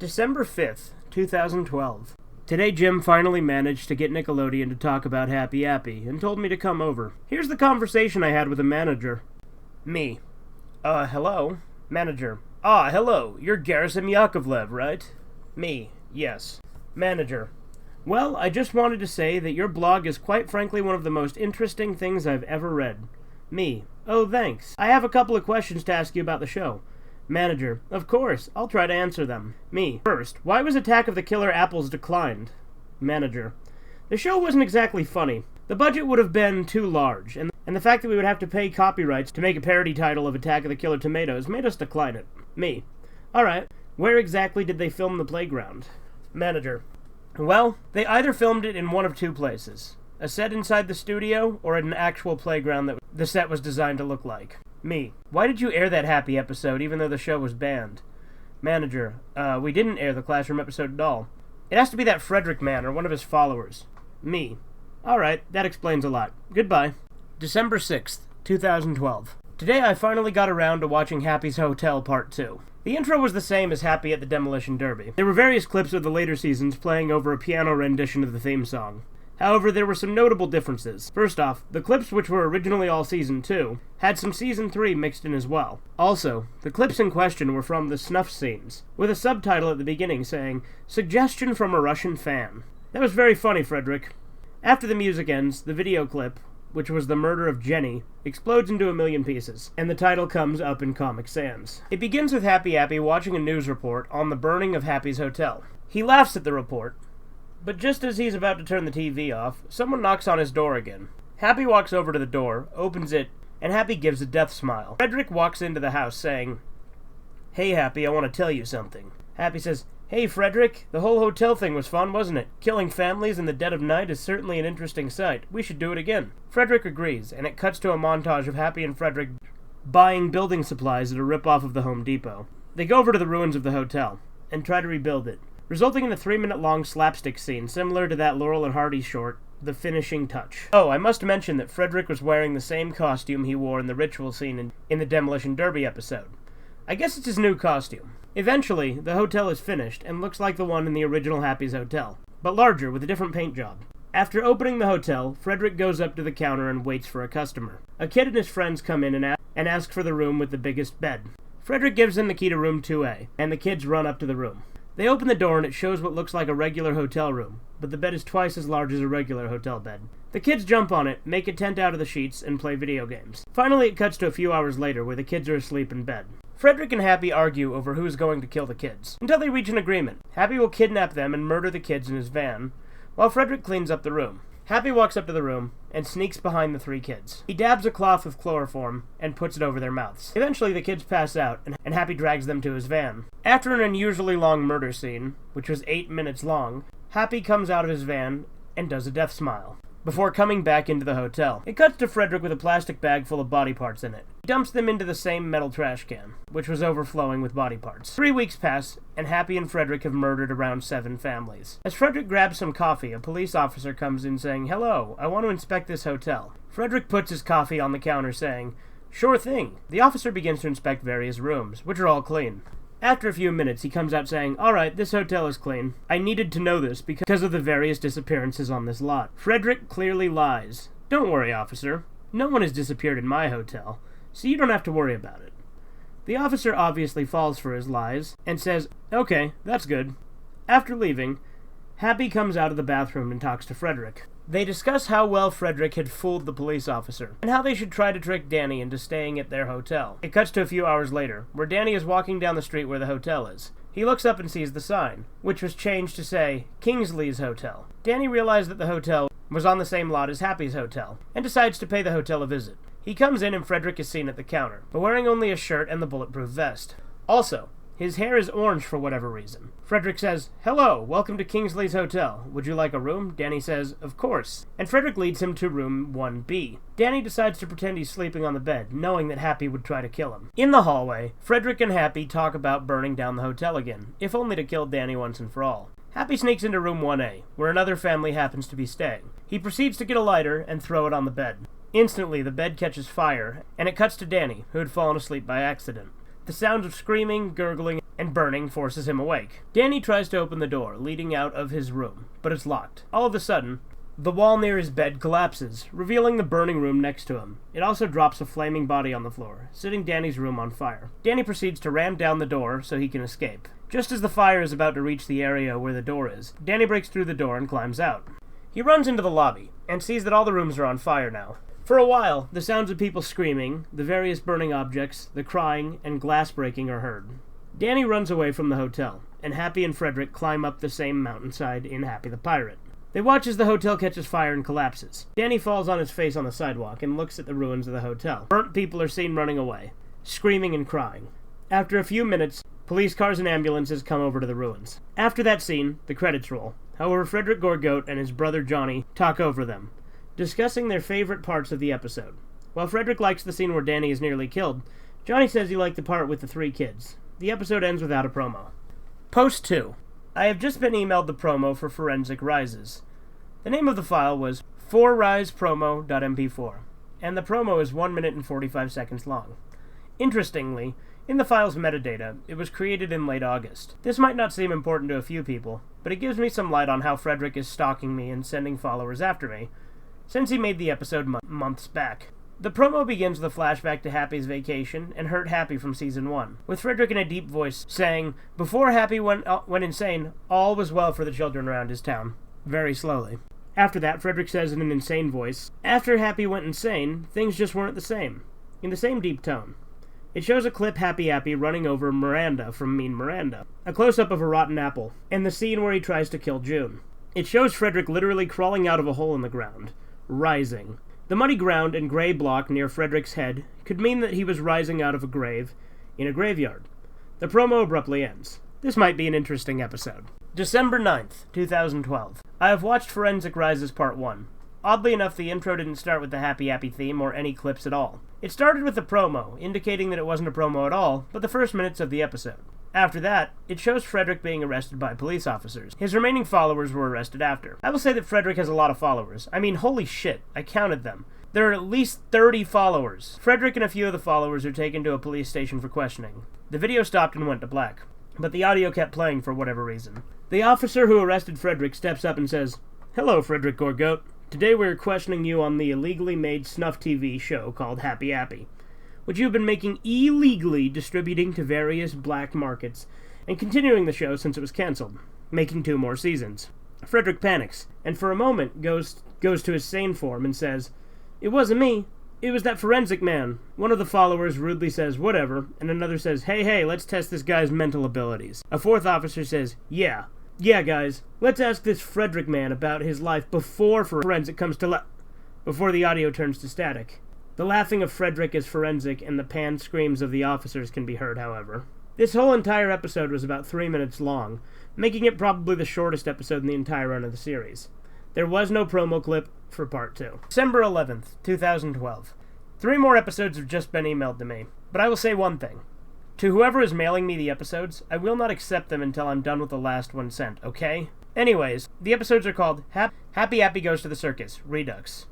December 5th, 2012. Today Jim finally managed to get Nickelodeon to talk about Happy Appy and told me to come over. Here's the conversation I had with the manager. Me. Hello? Manager. Hello. You're Gerasim Yakovlev, right? Me. Yes. Manager. Well, I just wanted to say that your blog is quite frankly one of the most interesting things I've ever read. Me. Oh, thanks. I have a couple of questions to ask you about the show. Manager. Of course. I'll try to answer them. Me. First, why was Attack of the Killer Apples declined? Manager. The show wasn't exactly funny. The budget would have been too large, and the fact that we would have to pay copyrights to make a parody title of Attack of the Killer Tomatoes made us decline it. Me. Alright. Where exactly did they film the playground? Manager. Well, they either filmed it in one of two places. A set inside the studio, or at an actual playground that the set was designed to look like. Me. Why did you air that Happy episode even though the show was banned? Manager. We didn't air the classroom episode at all. It has to be that Frederick man or one of his followers. Me. Alright, that explains a lot. Goodbye. December 6th, 2012. Today I finally got around to watching Happy's Hotel Part 2. The intro was the same as Happy at the Demolition Derby. There were various clips of the later seasons playing over a piano rendition of the theme song. However, there were some notable differences. First off, the clips which were originally all Season 2 had some Season 3 mixed in as well. Also, the clips in question were from the snuff scenes, with a subtitle at the beginning saying, "Suggestion from a Russian fan." That was very funny, Frederick. After the music ends, the video clip, which was the murder of Jenny, explodes into a million pieces, and the title comes up in Comic Sans. It begins with Happy Appy watching a news report on the burning of Happy's hotel. He laughs at the report, but just as he's about to turn the TV off, someone knocks on his door again. Happy walks over to the door, opens it, and Happy gives a death smile. Frederick walks into the house saying, "Hey Happy, I want to tell you something." Happy says, "Hey Frederick, the whole hotel thing was fun, wasn't it? Killing families in the dead of night is certainly an interesting sight. We should do it again." Frederick agrees, and it cuts to a montage of Happy and Frederick buying building supplies at a rip-off of the Home Depot. They go over to the ruins of the hotel, and try to rebuild it, resulting in a 3-minute-long slapstick scene similar to that Laurel and Hardy short, The Finishing Touch. Oh, I must mention that Frederick was wearing the same costume he wore in the ritual scene in the Demolition Derby episode. I guess it's his new costume. Eventually, the hotel is finished and looks like the one in the original Happy's Hotel, but larger with a different paint job. After opening the hotel, Frederick goes up to the counter and waits for a customer. A kid and his friends come in and ask for the room with the biggest bed. Frederick gives them the key to room 2A, and the kids run up to the room. They open the door and it shows what looks like a regular hotel room, but the bed is twice as large as a regular hotel bed. The kids jump on it, make a tent out of the sheets, and play video games. Finally, it cuts to a few hours later where the kids are asleep in bed. Frederick and Happy argue over who is going to kill the kids, until they reach an agreement. Happy will kidnap them and murder the kids in his van, while Frederick cleans up the room. Happy walks up to the room and sneaks behind the 3 kids. He dabs a cloth with chloroform and puts it over their mouths. Eventually, the kids pass out, and Happy drags them to his van. After an unusually long murder scene, which was 8 minutes long, Happy comes out of his van and does a death smile, before coming back into the hotel. It cuts to Frederick with a plastic bag full of body parts in it. He dumps them into the same metal trash can, which was overflowing with body parts. 3 weeks pass, and Happy and Frederick have murdered around 7 families. As Frederick grabs some coffee, a police officer comes in saying, "Hello, I want to inspect this hotel." Frederick puts his coffee on the counter saying, "Sure thing." The officer begins to inspect various rooms, which are all clean. After a few minutes, he comes out saying, "Alright, this hotel is clean. I needed to know this because of the various disappearances on this lot." Frederick clearly lies. "Don't worry, officer. No one has disappeared in my hotel, so you don't have to worry about it." The officer obviously falls for his lies and says, "Okay, that's good." After leaving, Happy comes out of the bathroom and talks to Frederick. They discuss how well Frederick had fooled the police officer, and how they should try to trick Danny into staying at their hotel. It cuts to a few hours later, where Danny is walking down the street where the hotel is. He looks up and sees the sign, which was changed to say, Kingsley's Hotel. Danny realized that the hotel was on the same lot as Happy's hotel, and decides to pay the hotel a visit. He comes in and Frederick is seen at the counter, but wearing only a shirt and the bulletproof vest. Also, his hair is orange for whatever reason. Frederick says, "Hello, welcome to Kingsley's Hotel. Would you like a room?" Danny says, "Of course." And Frederick leads him to room 1B. Danny decides to pretend he's sleeping on the bed, knowing that Happy would try to kill him. In the hallway, Frederick and Happy talk about burning down the hotel again, if only to kill Danny once and for all. Happy sneaks into room 1A, where another family happens to be staying. He proceeds to get a lighter and throw it on the bed. Instantly, the bed catches fire, and it cuts to Danny, who had fallen asleep by accident. The sounds of screaming, gurgling, and burning forces him awake. Danny tries to open the door leading out of his room, but it's locked. All of a sudden, the wall near his bed collapses, revealing the burning room next to him. It also drops a flaming body on the floor, setting Danny's room on fire. Danny proceeds to ram down the door so he can escape. Just as the fire is about to reach the area where the door is, Danny breaks through the door and climbs out. He runs into the lobby, and sees that all the rooms are on fire now. For a while, the sounds of people screaming, the various burning objects, the crying, and glass breaking are heard. Danny runs away from the hotel, and Happy and Frederick climb up the same mountainside in Happy the Pirate. They watch as the hotel catches fire and collapses. Danny falls on his face on the sidewalk and looks at the ruins of the hotel. Burnt people are seen running away, screaming and crying. After a few minutes, police cars and ambulances come over to the ruins. After that scene, the credits roll. However, Frederick Gorgoat and his brother Johnny talk over them, discussing their favorite parts of the episode. While Frederick likes the scene where Danny is nearly killed, Johnny says he liked the part with the 3 kids. The episode ends without a promo. Post 2. I have just been emailed the promo for Forensic Rises. The name of the file was 4risepromo.mp4, and the promo is 1 minute and 45 seconds long. Interestingly, in the file's metadata, it was created in late August. This might not seem important to a few people, but it gives me some light on how Frederick is stalking me and sending followers after me, since he made the episode months back. The promo begins with a flashback to Happy's vacation and Hurt Happy from Season 1, with Frederick in a deep voice saying, "Before Happy went insane, all was well for the children around his town," very slowly. After that, Frederick says in an insane voice, "After Happy went insane, things just weren't the same," in the same deep tone. It shows a clip Happy running over Miranda from Mean Miranda, a close-up of a rotten apple, and the scene where he tries to kill June. It shows Frederick literally crawling out of a hole in the ground, rising. The muddy ground and gray block near Frederick's head could mean that he was rising out of a grave in a graveyard. The promo abruptly ends. This might be an interesting episode. December 9th, 2012. I have watched Forensic Rises Part 1. Oddly enough, the intro didn't start with the Happy theme or any clips at all. It started with the promo, indicating that it wasn't a promo at all, but the first minutes of the episode. After that, it shows Frederick being arrested by police officers. His remaining followers were arrested after. I will say that Frederick has a lot of followers. I mean, holy shit, I counted them. There are at least 30 followers. Frederick and a few of the followers are taken to a police station for questioning. The video stopped and went to black, but the audio kept playing for whatever reason. The officer who arrested Frederick steps up and says, "Hello, Frederick Gorgoat. Today we are questioning you on the illegally made snuff TV show called Appy, which you have been making illegally distributing to various black markets, and continuing the show since it was cancelled, making 2 more seasons." Frederick panics, and for a moment goes to his sane form and says, "It wasn't me. It was that forensic man." One of the followers rudely says, "Whatever," and another says, hey, let's test this guy's mental abilities. A 4th officer says, Yeah, guys, let's ask this Frederick man about his life before Forensic comes to before the audio turns to static. The laughing of Frederick as Forensic and the panned screams of the officers can be heard, however. This whole entire episode was about 3 minutes long, making it probably the shortest episode in the entire run of the series. There was no promo clip for Part 2. December 11th, 2012. 3 more episodes have just been emailed to me, but I will say one thing. To whoever is mailing me the episodes, I will not accept them until I'm done with the last one sent, okay? Anyways, the episodes are called Happy Goes to the Circus, Redux,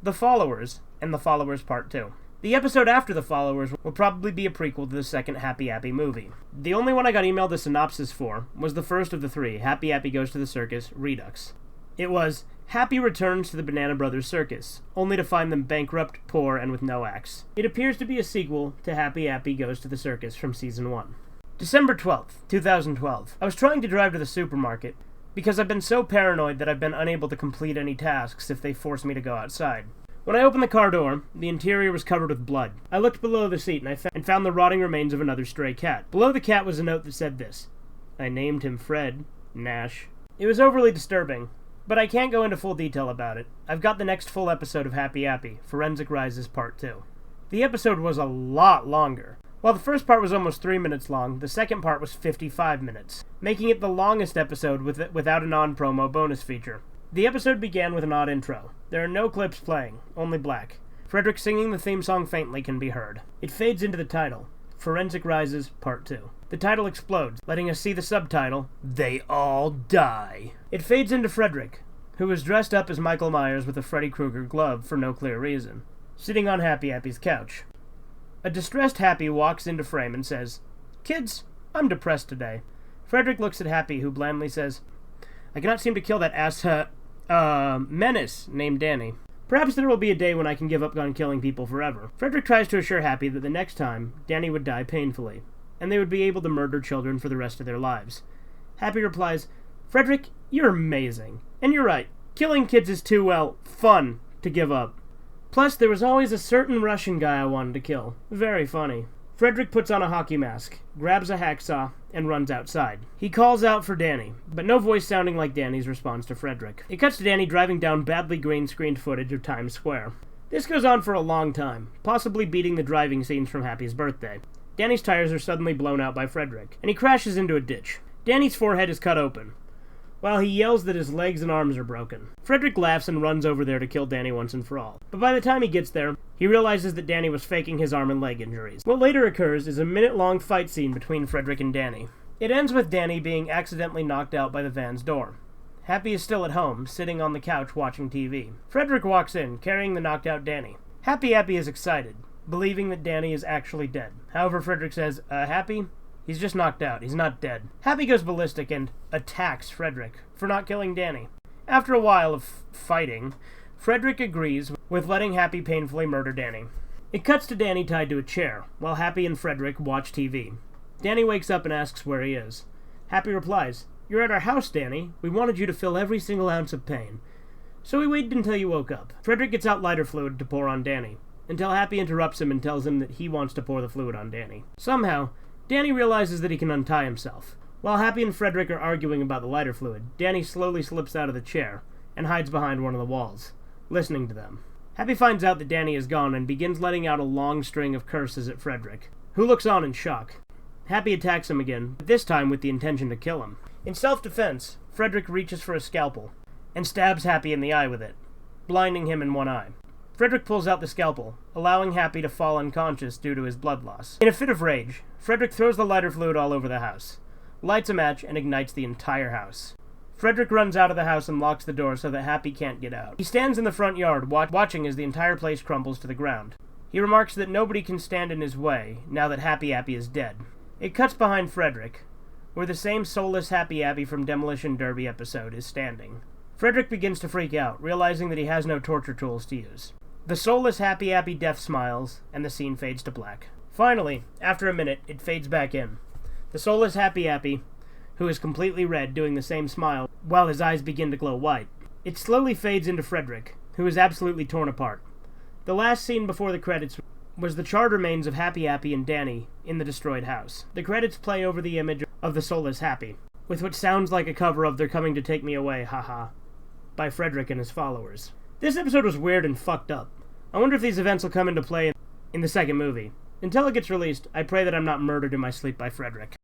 The Followers, and The Followers Part 2. The episode after The Followers will probably be a prequel to the second Happy movie. The only one I got emailed a synopsis for was the first of the 3, Happy Goes to the Circus, Redux. It was, Happy returns to the Banana Brothers Circus, only to find them bankrupt, poor, and with no acts. It appears to be a sequel to Happy Goes to the Circus from Season 1. December 12th, 2012. I was trying to drive to the supermarket, because I've been so paranoid that I've been unable to complete any tasks if they force me to go outside. When I opened the car door, the interior was covered with blood. I looked below the seat and found the rotting remains of another stray cat. Below the cat was a note that said this: "I named him Fred, Nash." It was overly disturbing, but I can't go into full detail about it. I've got the next full episode of Happy, Forensic Rises Part 2. The episode was a lot longer. While the first part was almost 3 minutes long, the second part was 55 minutes, making it the longest episode without a non-promo bonus feature. The episode began with an odd intro. There are no clips playing, only black. Frederick singing the theme song faintly can be heard. It fades into the title, Forensic Rises Part 2. The title explodes, letting us see the subtitle, They All Die. It fades into Frederick, who is dressed up as Michael Myers with a Freddy Krueger glove for no clear reason, sitting on Happy's couch. A distressed Happy walks into frame and says, "Kids, I'm depressed today. Frederick looks at Happy, who blandly says, I cannot seem to kill that menace named Danny. Perhaps there will be a day when I can give up on killing people forever. Frederick tries to assure Happy that the next time, Danny would die painfully, and they would be able to murder children for the rest of their lives. Happy replies, Frederick, you're amazing. And you're right, killing kids is too, fun to give up. Plus, there was always a certain Russian guy I wanted to kill. Very funny. Frederick puts on a hockey mask, grabs a hacksaw, and runs outside. He calls out for Danny, but no voice sounding like Danny's responds to Frederick. It cuts to Danny driving down badly green-screened footage of Times Square. This goes on for a long time, possibly beating the driving scenes from Happy's birthday. Danny's tires are suddenly blown out by Frederick, and he crashes into a ditch. Danny's forehead is cut open, while he yells that his legs and arms are broken. Frederick laughs and runs over there to kill Danny once and for all. But by the time he gets there, he realizes that Danny was faking his arm and leg injuries. What later occurs is a minute-long fight scene between Frederick and Danny. It ends with Danny being accidentally knocked out by the van's door. Happy is still at home, sitting on the couch watching TV. Frederick walks in, carrying the knocked-out Danny. Happy is excited, believing that Danny is actually dead. However, Frederick says, Happy? He's just knocked out. He's not dead. Happy goes ballistic and attacks Frederick for not killing Danny. After a while of fighting, Frederick agrees with letting Happy painfully murder Danny. It cuts to Danny tied to a chair, while Happy and Frederick watch TV. Danny wakes up and asks where he is. Happy replies, You're at our house, Danny. We wanted you to feel every single ounce of pain. So we waited until you woke up. Frederick gets out lighter fluid to pour on Danny, until Happy interrupts him and tells him that he wants to pour the fluid on Danny. Somehow, Danny realizes that he can untie himself. While Happy and Frederick are arguing about the lighter fluid, Danny slowly slips out of the chair and hides behind one of the walls, listening to them. Happy finds out that Danny is gone and begins letting out a long string of curses at Frederick, who looks on in shock. Happy attacks him again, but this time with the intention to kill him. In self-defense, Frederick reaches for a scalpel and stabs Happy in the eye with it, blinding him in one eye. Frederick pulls out the scalpel, allowing Happy to fall unconscious due to his blood loss. In a fit of rage, Frederick throws the lighter fluid all over the house, lights a match, and ignites the entire house. Frederick runs out of the house and locks the door so that Happy can't get out. He stands in the front yard, watching as the entire place crumbles to the ground. He remarks that nobody can stand in his way, now that Happy is dead. It cuts behind Frederick, where the same soulless Happy from Demolition Derby episode is standing. Frederick begins to freak out, realizing that he has no torture tools to use. The soulless Happy death smiles, and the scene fades to black. Finally, after a minute, it fades back in. The soulless Happy, who is completely red, doing the same smile, while his eyes begin to glow white. It slowly fades into Frederick, who is absolutely torn apart. The last scene before the credits was the charred remains of Happy and Danny in the destroyed house. The credits play over the image of the soulless Happy, with what sounds like a cover of They're Coming to Take Me Away, haha, by Frederick and his followers. This episode was weird and fucked up. I wonder if these events will come into play in the second movie. Until it gets released, I pray that I'm not murdered in my sleep by Frederick.